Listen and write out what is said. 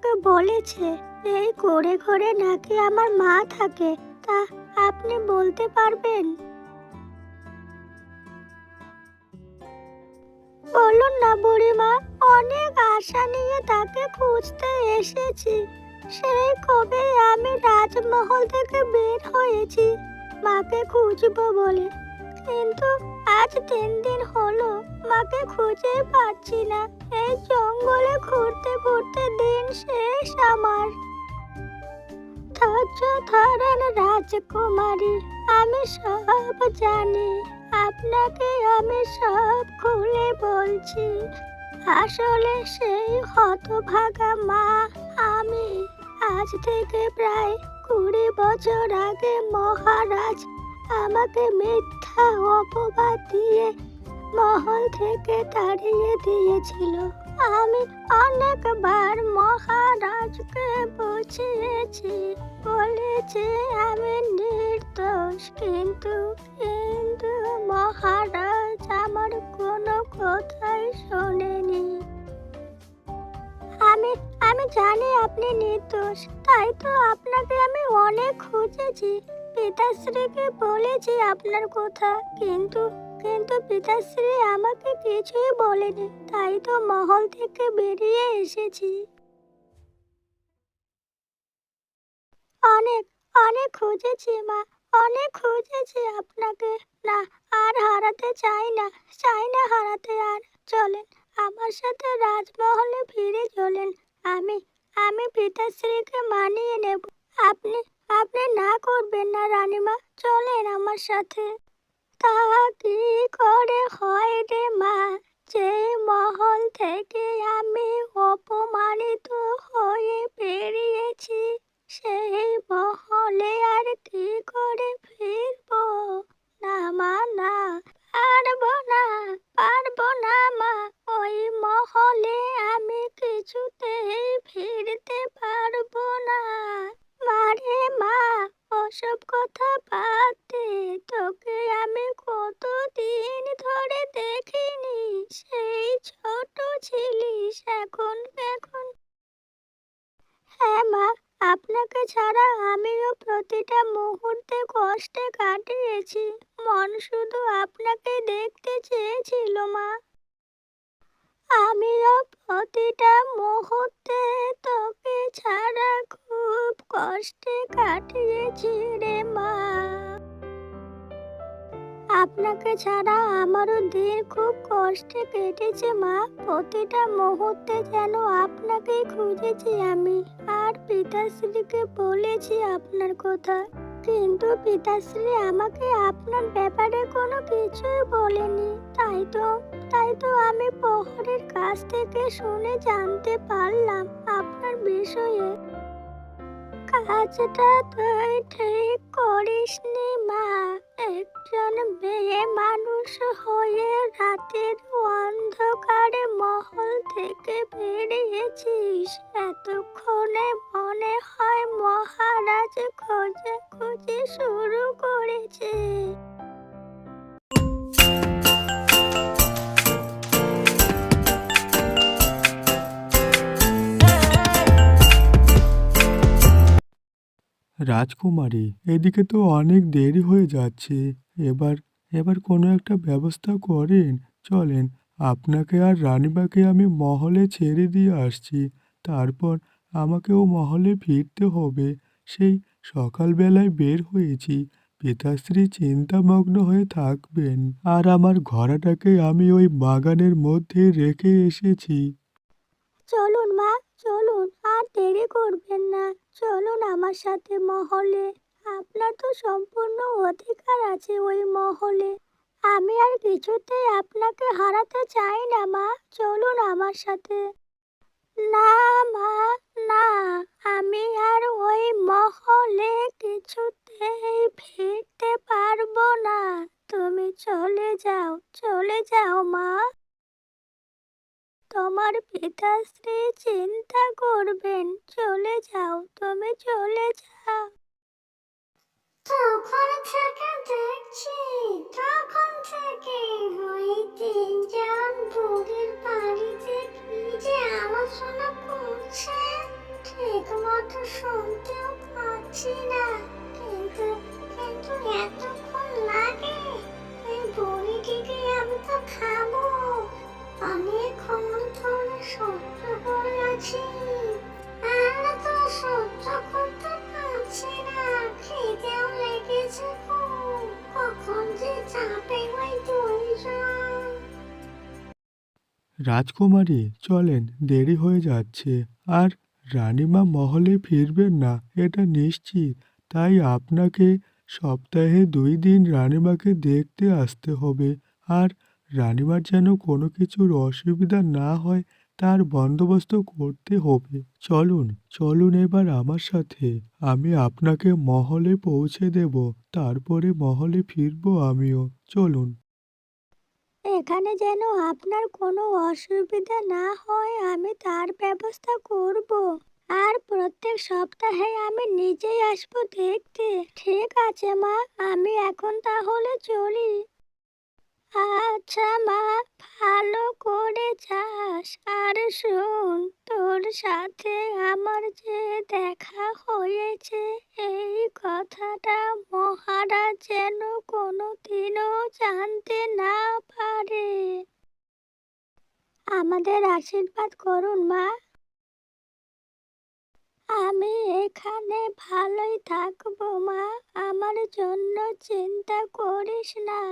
আমাকে বলেছে এই ঘরে ঘরে নাকি আমার মা থাকে। তা আপনি বলতে পারবেন? বলুন না বুড়িমা, অনেক আশা নিয়ে তাকে খুঁজতে এসেছি। সেই কবে আমি রাজমহল থেকে বের হয়েছি মাকে খুঁজবো বলে, কিন্তু আজ 3 দিন হলো মাকে খুঁজে পাচ্ছি না। এই জঙ্গলে ঘুরতে ঘুরতে দিন শেষ আমার। ধৈর্য ধরেন রাজকুমারী, আমি সব জানি। আপনাকে আমি সব খুলে বলছি। আসলে সেই হতভাগা মা আমি। আজ থেকে প্রায় 20 বছর আগে মহারাজ আমাকে মিথ্যা অপবাদ দিয়ে মহল থেকে তাড়িয়ে দিয়েছিল। আমি অনেকবার মহারাজকে বুঝিয়েছি, বলেছি আমি নির্দোষ, কিন্তু কিন্তু মহারাজ আমার কোনো কথাই শোনেনি। আমি আমি জানি আপনি নির্দোষ, তাই তো আপনাকে আমি অনেক খুঁজেছি। পিতাশ্রীকে বলেছি আপনার কথা, কিন্তু কিন্তু পিতাশ্রী আমাকে কিছুই বলেনি, তাই তো মহল থেকে বেরিয়ে এসেছি। অনেক অনেক খুঁজেছি মা, অনেক খুঁজেছি আপনাকে। না, আর হারাতে চাই না, চাই না হারাতে আর। চলেন আমার সাথে রাজমহলে ফিরে চলেন। আমি আমি পিতাশ্রীকে মানিয়ে নেব। আপনি আপনি না করবেন না রানীমা, চলেন আমার সাথে। তা কি করে হয় রে মা, যে মহল থেকে আমি অপমানিত হয়ে বেরিয়েছি, সেই মহলে আর কি করে ফিরবো? না মা, না, পারবো না, পারবো না মা। ওই মহলে আমি কিছুতেই ফিরতে পারবো না। মারে মা, ওসব কথা বাদ দে। তোকে আমি কতদিন ধরে দেখিনি, সেই ছোট ছিলিস, এখন এখন হ্যাঁ মা, আপনাকে ছাড়া আমিও প্রতিটা মুহূর্তে কষ্টে কাটিয়েছি। মন শুধু আপনাকে দেখতে চেয়েছিল মা। আমিও প্রতিটা মুহূর্তে তোকে ছাড়া খুব কষ্টে কাটিয়েছি রে মা। আপনাকে ছাড়া আমারও দিন খুব কষ্টে কেটেছে মা। প্রতিটা মুহূর্তে যেন আপনাকেই খুঁজেছি আমি, আর পিতাশ্রীকে বলেছি আপনার কথা, কিন্তু পিতাশ্রী আমাকে আপনার ব্যাপারে কোনো কিছুই বলেনি। তাই তো আমি প্রহরীর কাছ থেকে শুনে জানতে পারলাম আপনার বিষয়ে। কাজটা তুই ঠিক করিসনি মা। একজন মেয়ে মানুষ হয়ে রাতের অন্ধকারে মহল থেকে বেরিয়েছিস, এতক্ষণে মনে হয় মহারাজ খোঁজাখুঁজি শুরু করেছে। রাজকুমারী, এদিকে তো অনেক দেরি হয়ে যাচ্ছে। এবার এবার কোনো একটা ব্যবস্থা করেন। চলেন, আপনাকে আর রানীমাকে আমি মহলে ছেড়ে দিয়ে আসছি। তারপর আমাকেও মহলে ফিরতে হবে। সেই সকালবেলায় বের হয়েছি। পিতাশ্রী চিন্তামগ্ন হয়ে থাকবেন, আর আমার ঘোড়াটাকে আমি ওই বাগানের মধ্যে রেখে এসেছি। চলুন মা, চলুন, আর দেরি করবেন না। চলুন আমার সাথে মহলে। আপনার তো সম্পূর্ণ অধিকার আছে ওই মহলে। আমি আর কিছুতেই আপনাকে হারাতে চাই না মা। চলুন আমার সাথে। না মা, না, আমি আর ওই মহলে কিছুতেই ফিরতে পারবো না। তুমি চলে যাও মা। তোমার পিতাশ্রী চিন্তা করবেন। চলে যাও, তুমি চলে যাও। তখন থেকে দেখছি, তখন থেকে ওই 3 জন বুড়ির বাড়িতে কি যে আলোচনা করছে। কথা শুনতেও পাচ্ছি না, কিন্তু কিন্তু এতক্ষণ লাগে। এই বড়িটিকে আমি তো খাবো, অনেকক্ষণ ধরে সহ্য করে আছি, আর তো সহ্য করতে পারছি না, খিদেও লেগেছে খুব। কখন যে যাবে ওই দুইজন। রাজকুমারী চলেন, দেরি হয়ে যাচ্ছে। আর রানীমা মহলে ফিরবেন না এটা নিশ্চিত। তাই আপনাকে সপ্তাহে 2 দিন রানীমাকে দেখতে আসতে হবে। আর রানীমার যেন কোনো কিছুর অসুবিধা না হয় তার বন্দোবস্ত করতে হবে। চলুন চলুন এবার আমার সাথে, আমি আপনাকে মহলে পৌঁছে দেব। তারপরে মহলে ফিরবো আমিও। চলুন। এখানে যেন আপনার কোনো অসুবিধা না হয় আমি তার ব্যবস্থা করব। আর প্রত্যেক সপ্তাহে আমি নিজেই আসবো দেখতে। ঠিক আছে মা, আমি এখন তাহলে চলি। আচ্ছা মা, ভালো করে যাস। আর শোন, তোর সাথে আমার যে দেখা হয়েছে এই কথাটা মহারাজ যেন কোনোদিনও জানতে না পারে। আমাদের আশীর্বাদ করুন মা। আমি এখানে ভালোই থাকবো মা, আমার জন্য চিন্তা করিস না।